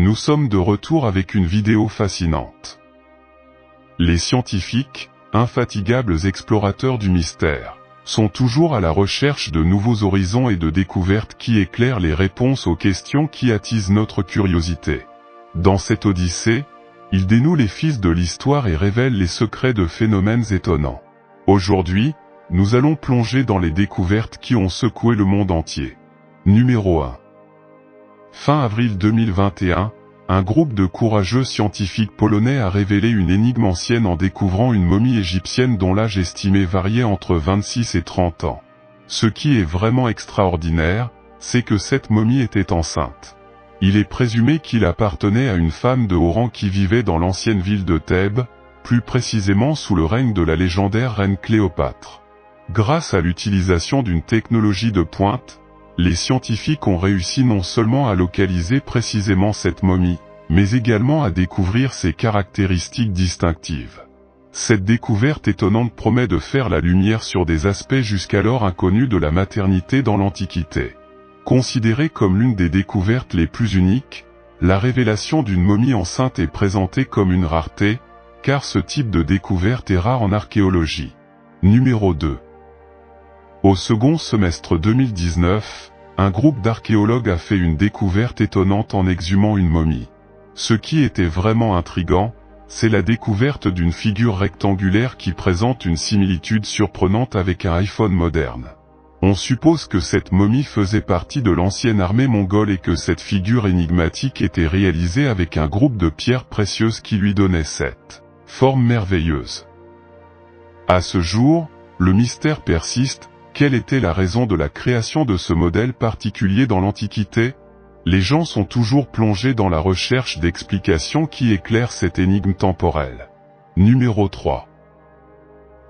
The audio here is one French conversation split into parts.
Nous sommes de retour avec une vidéo fascinante. Les scientifiques, infatigables explorateurs du mystère, sont toujours à la recherche de nouveaux horizons et de découvertes qui éclairent les réponses aux questions qui attisent notre curiosité. Dans cette odyssée, ils dénouent les fils de l'histoire et révèlent les secrets de phénomènes étonnants. Aujourd'hui, nous allons plonger dans les découvertes qui ont secoué le monde entier. Numéro 1. Fin avril 2021, un groupe de courageux scientifiques polonais a révélé une énigme ancienne en découvrant une momie égyptienne dont l'âge estimé variait entre 26 et 30 ans. Ce qui est vraiment extraordinaire, c'est que cette momie était enceinte. Il est présumé qu'il appartenait à une femme de haut rang qui vivait dans l'ancienne ville de Thèbes, plus précisément sous le règne de la légendaire reine Cléopâtre. Grâce à l'utilisation d'une technologie de pointe, les scientifiques ont réussi non seulement à localiser précisément cette momie, mais également à découvrir ses caractéristiques distinctives. Cette découverte étonnante promet de faire la lumière sur des aspects jusqu'alors inconnus de la maternité dans l'Antiquité. Considérée comme l'une des découvertes les plus uniques, la révélation d'une momie enceinte est présentée comme une rareté, car ce type de découverte est rare en archéologie. Numéro 2. Au second semestre 2019, un groupe d'archéologues a fait une découverte étonnante en exhumant une momie. Ce qui était vraiment intriguant, c'est la découverte d'une figure rectangulaire qui présente une similitude surprenante avec un iPhone moderne. On suppose que cette momie faisait partie de l'ancienne armée mongole et que cette figure énigmatique était réalisée avec un groupe de pierres précieuses qui lui donnait cette forme merveilleuse. À ce jour, le mystère persiste. Quelle était la raison de la création de ce modèle particulier dans l'Antiquité? Les gens sont toujours plongés dans la recherche d'explications qui éclairent cette énigme temporelle. Numéro 3.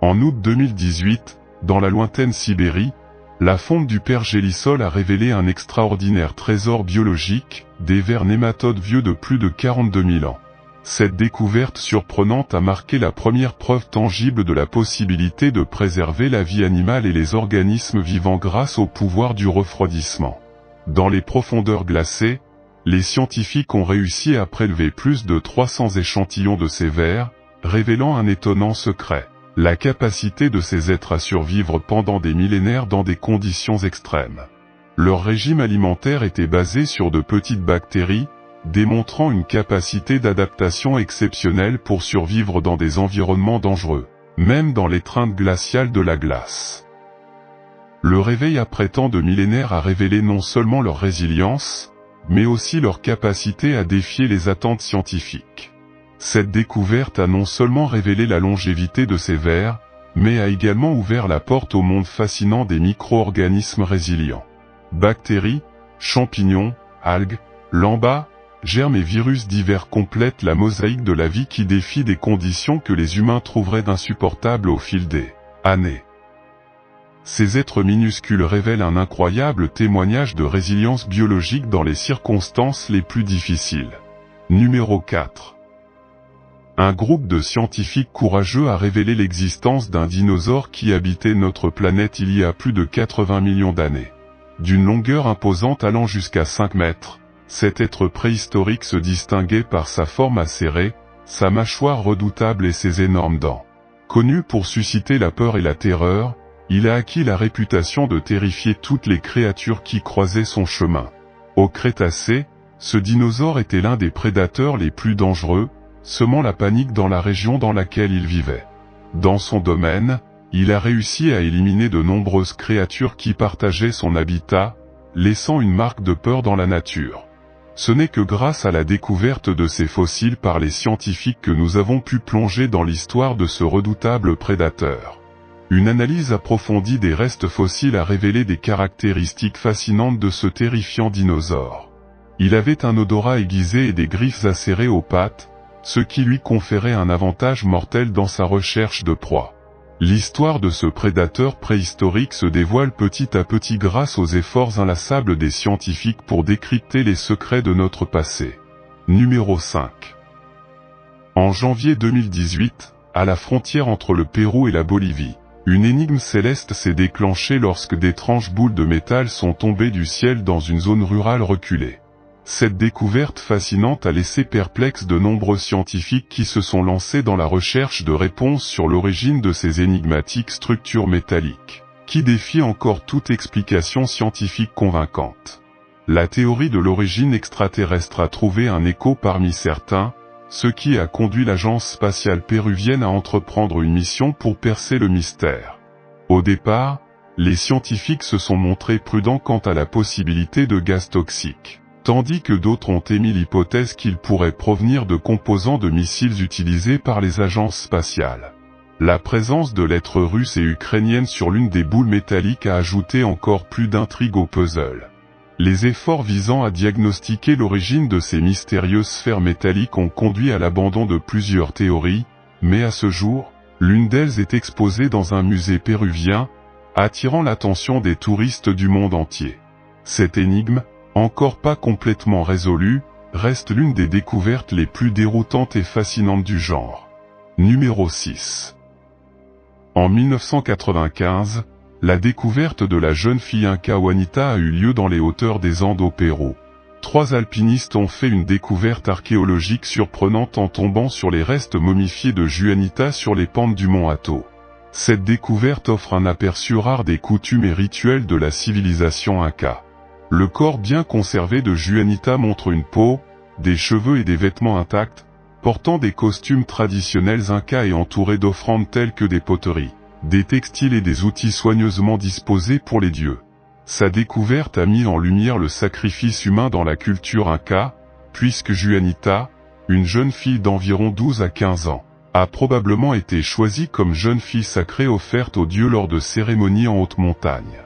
En août 2018, dans la lointaine Sibérie, la fonte du père Gélisol a révélé un extraordinaire trésor biologique, des vers nématodes vieux de plus de 42 000 ans. Cette découverte surprenante a marqué la première preuve tangible de la possibilité de préserver la vie animale et les organismes vivants grâce au pouvoir du refroidissement. Dans les profondeurs glacées, les scientifiques ont réussi à prélever plus de 300 échantillons de ces vers, révélant un étonnant secret: la capacité de ces êtres à survivre pendant des millénaires dans des conditions extrêmes. Leur régime alimentaire était basé sur de petites bactéries, démontrant une capacité d'adaptation exceptionnelle pour survivre dans des environnements dangereux, même dans l'étreinte glaciale de la glace. Le réveil après tant de millénaires a révélé non seulement leur résilience, mais aussi leur capacité à défier les attentes scientifiques. Cette découverte a non seulement révélé la longévité de ces vers, mais a également ouvert la porte au monde fascinant des micro-organismes résilients. Bactéries, champignons, algues, lambas, germes et virus divers complètent la mosaïque de la vie qui défie des conditions que les humains trouveraient insupportables au fil des années. Ces êtres minuscules révèlent un incroyable témoignage de résilience biologique dans les circonstances les plus difficiles. Numéro 4. Un groupe de scientifiques courageux a révélé l'existence d'un dinosaure qui habitait notre planète il y a plus de 80 millions d'années. D'une longueur imposante allant jusqu'à 5 mètres, cet être préhistorique se distinguait par sa forme acérée, sa mâchoire redoutable et ses énormes dents. Connu pour susciter la peur et la terreur, il a acquis la réputation de terrifier toutes les créatures qui croisaient son chemin. Au Crétacé, ce dinosaure était l'un des prédateurs les plus dangereux, semant la panique dans la région dans laquelle il vivait. Dans son domaine, il a réussi à éliminer de nombreuses créatures qui partageaient son habitat, laissant une marque de peur dans la nature. Ce n'est que grâce à la découverte de ces fossiles par les scientifiques que nous avons pu plonger dans l'histoire de ce redoutable prédateur. Une analyse approfondie des restes fossiles a révélé des caractéristiques fascinantes de ce terrifiant dinosaure. Il avait un odorat aiguisé et des griffes acérées aux pattes, ce qui lui conférait un avantage mortel dans sa recherche de proie. L'histoire de ce prédateur préhistorique se dévoile petit à petit grâce aux efforts inlassables des scientifiques pour décrypter les secrets de notre passé. Numéro 5. En janvier 2018, à la frontière entre le Pérou et la Bolivie, une énigme céleste s'est déclenchée lorsque d'étranges boules de métal sont tombées du ciel dans une zone rurale reculée. Cette découverte fascinante a laissé perplexes de nombreux scientifiques qui se sont lancés dans la recherche de réponses sur l'origine de ces énigmatiques structures métalliques, qui défient encore toute explication scientifique convaincante. La théorie de l'origine extraterrestre a trouvé un écho parmi certains, ce qui a conduit l'agence spatiale péruvienne à entreprendre une mission pour percer le mystère. Au départ, les scientifiques se sont montrés prudents quant à la possibilité de gaz toxiques, tandis que d'autres ont émis l'hypothèse qu'ils pourraient provenir de composants de missiles utilisés par les agences spatiales. La présence de lettres russes et ukrainiennes sur l'une des boules métalliques a ajouté encore plus d'intrigue au puzzle. Les efforts visant à diagnostiquer l'origine de ces mystérieuses sphères métalliques ont conduit à l'abandon de plusieurs théories, mais à ce jour, l'une d'elles est exposée dans un musée péruvien, attirant l'attention des touristes du monde entier. Cette énigme, encore pas complètement résolue, reste l'une des découvertes les plus déroutantes et fascinantes du genre. Numéro 6. En 1995, la découverte de la jeune fille Inca Juanita a eu lieu dans les hauteurs des Andes au Pérou. 3 alpinistes ont fait une découverte archéologique surprenante en tombant sur les restes momifiés de Juanita sur les pentes du mont Hato. Cette découverte offre un aperçu rare des coutumes et rituels de la civilisation Inca. Le corps bien conservé de Juanita montre une peau, des cheveux et des vêtements intacts, portant des costumes traditionnels Incas et entourés d'offrandes telles que des poteries, des textiles et des outils soigneusement disposés pour les dieux. Sa découverte a mis en lumière le sacrifice humain dans la culture Inca, puisque Juanita, une jeune fille d'environ 12 à 15 ans, a probablement été choisie comme jeune fille sacrée offerte aux dieux lors de cérémonies en haute montagne.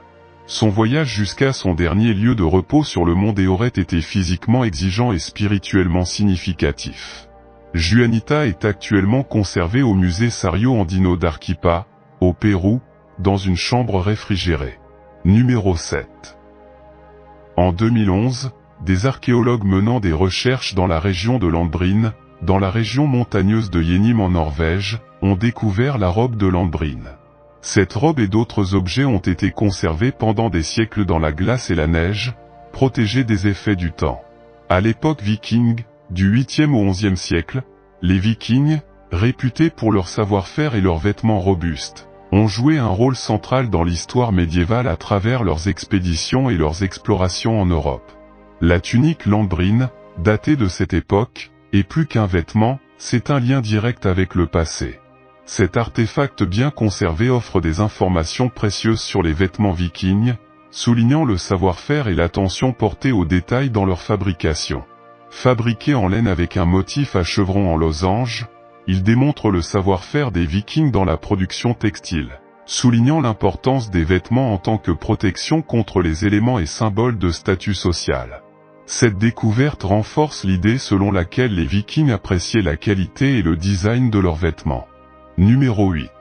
Son voyage jusqu'à son dernier lieu de repos sur le mont aurait été physiquement exigeant et spirituellement significatif. Juanita est actuellement conservée au musée Sario Andino d'Arequipa, au Pérou, dans une chambre réfrigérée. Numéro 7. En 2011, des archéologues menant des recherches dans la région de Landbrine, dans la région montagneuse de Yenim en Norvège, ont découvert la robe de Landbrine. Cette robe et d'autres objets ont été conservés pendant des siècles dans la glace et la neige, protégés des effets du temps. À l'époque viking, du 8e au 11e siècle, les Vikings, réputés pour leur savoir-faire et leurs vêtements robustes, ont joué un rôle central dans l'histoire médiévale à travers leurs expéditions et leurs explorations en Europe. La tunique Landbrine, datée de cette époque, est plus qu'un vêtement, c'est un lien direct avec le passé. Cet artefact bien conservé offre des informations précieuses sur les vêtements vikings, soulignant le savoir-faire et l'attention portée aux détails dans leur fabrication. Fabriqué en laine avec un motif à chevron en losange, il démontre le savoir-faire des Vikings dans la production textile, soulignant l'importance des vêtements en tant que protection contre les éléments et symboles de statut social. Cette découverte renforce l'idée selon laquelle les Vikings appréciaient la qualité et le design de leurs vêtements. Numéro 8.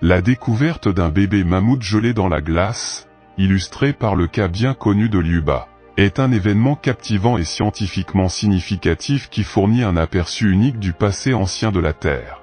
La découverte d'un bébé mammouth gelé dans la glace, illustré par le cas bien connu de Liuba, est un événement captivant et scientifiquement significatif qui fournit un aperçu unique du passé ancien de la Terre.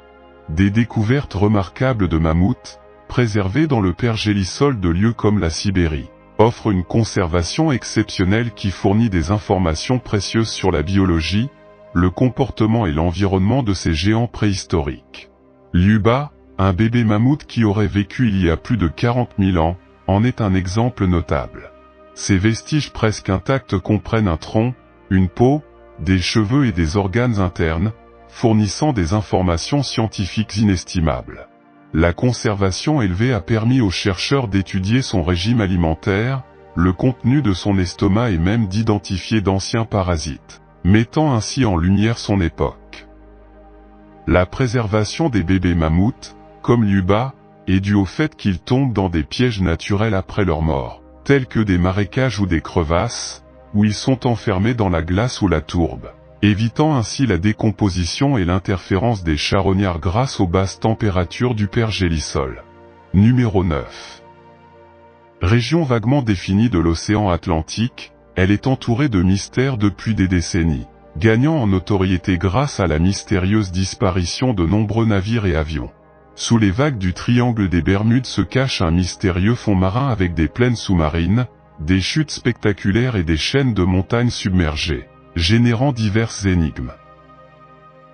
Des découvertes remarquables de mammouths, préservés dans le pergélisol de lieux comme la Sibérie, offrent une conservation exceptionnelle qui fournit des informations précieuses sur la biologie, le comportement et l'environnement de ces géants préhistoriques. Liuba, un bébé mammouth qui aurait vécu il y a plus de 40 000 ans, en est un exemple notable. Ces vestiges presque intacts comprennent un tronc, une peau, des cheveux et des organes internes, fournissant des informations scientifiques inestimables. La conservation élevée a permis aux chercheurs d'étudier son régime alimentaire, le contenu de son estomac et même d'identifier d'anciens parasites, mettant ainsi en lumière son époque. La préservation des bébés mammouths, comme Liuba, est due au fait qu'ils tombent dans des pièges naturels après leur mort, tels que des marécages ou des crevasses, où ils sont enfermés dans la glace ou la tourbe, évitant ainsi la décomposition et l'interférence des charognards grâce aux basses températures du pergélisol. Numéro 9. Région vaguement définie de l'océan Atlantique, elle est entourée de mystères depuis des décennies, gagnant en notoriété grâce à la mystérieuse disparition de nombreux navires et avions. Sous les vagues du triangle des Bermudes se cache un mystérieux fond marin avec des plaines sous-marines, des chutes spectaculaires et des chaînes de montagnes submergées, générant diverses énigmes.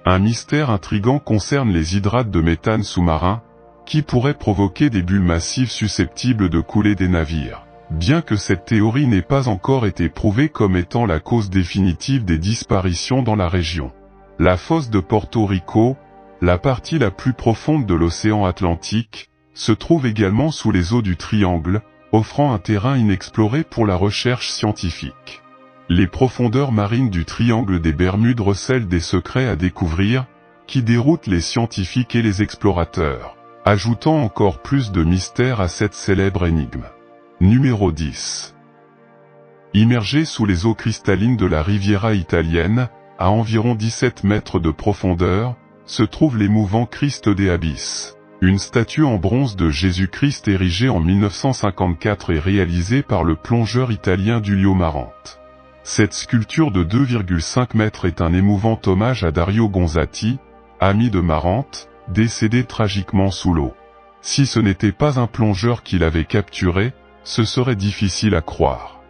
Un mystère intrigant concerne les hydrates de méthane sous-marins, qui pourraient provoquer des bulles massives susceptibles de couler des navires, bien que cette théorie n'ait pas encore été prouvée comme étant la cause définitive des disparitions dans la région. La fosse de Porto Rico, la partie la plus profonde de l'océan Atlantique, se trouve également sous les eaux du Triangle, offrant un terrain inexploré pour la recherche scientifique. Les profondeurs marines du Triangle des Bermudes recèlent des secrets à découvrir, qui déroutent les scientifiques et les explorateurs, ajoutant encore plus de mystère à cette célèbre énigme. Numéro 10. Immergé sous les eaux cristallines de la Riviera italienne, à environ 17 mètres de profondeur, se trouve l'émouvant Christ des Abysses. Une statue en bronze de Jésus-Christ érigée en 1954 et réalisée par le plongeur italien Giulio Marante. Cette sculpture de 2,5 mètres est un émouvant hommage à Dario Gonzatti, ami de Marante, décédé tragiquement sous l'eau. Si ce n'était pas un plongeur qui l'avait capturé, ce serait difficile à croire.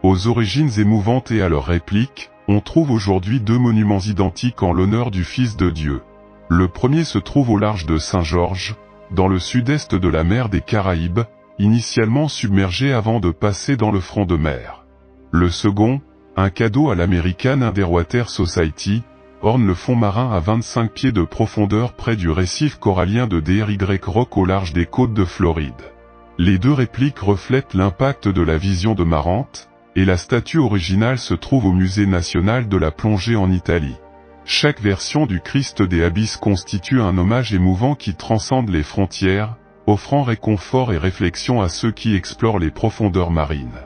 Aux origines émouvantes et à leur réplique, on trouve aujourd'hui deux monuments identiques en l'honneur du Fils de Dieu. Le premier se trouve au large de Saint-Georges, dans le sud-est de la mer des Caraïbes, initialement submergé avant de passer dans le front de mer. Le second, un cadeau à l'American Underwater Society, orne le fond marin à 25 pieds de profondeur près du récif corallien de DRY Rock au large des côtes de Floride. Les deux répliques reflètent l'impact de la vision de Marante, et la statue originale se trouve au Musée national de la plongée en Italie. Chaque version du Christ des Abysses constitue un hommage émouvant qui transcende les frontières, offrant réconfort et réflexion à ceux qui explorent les profondeurs marines.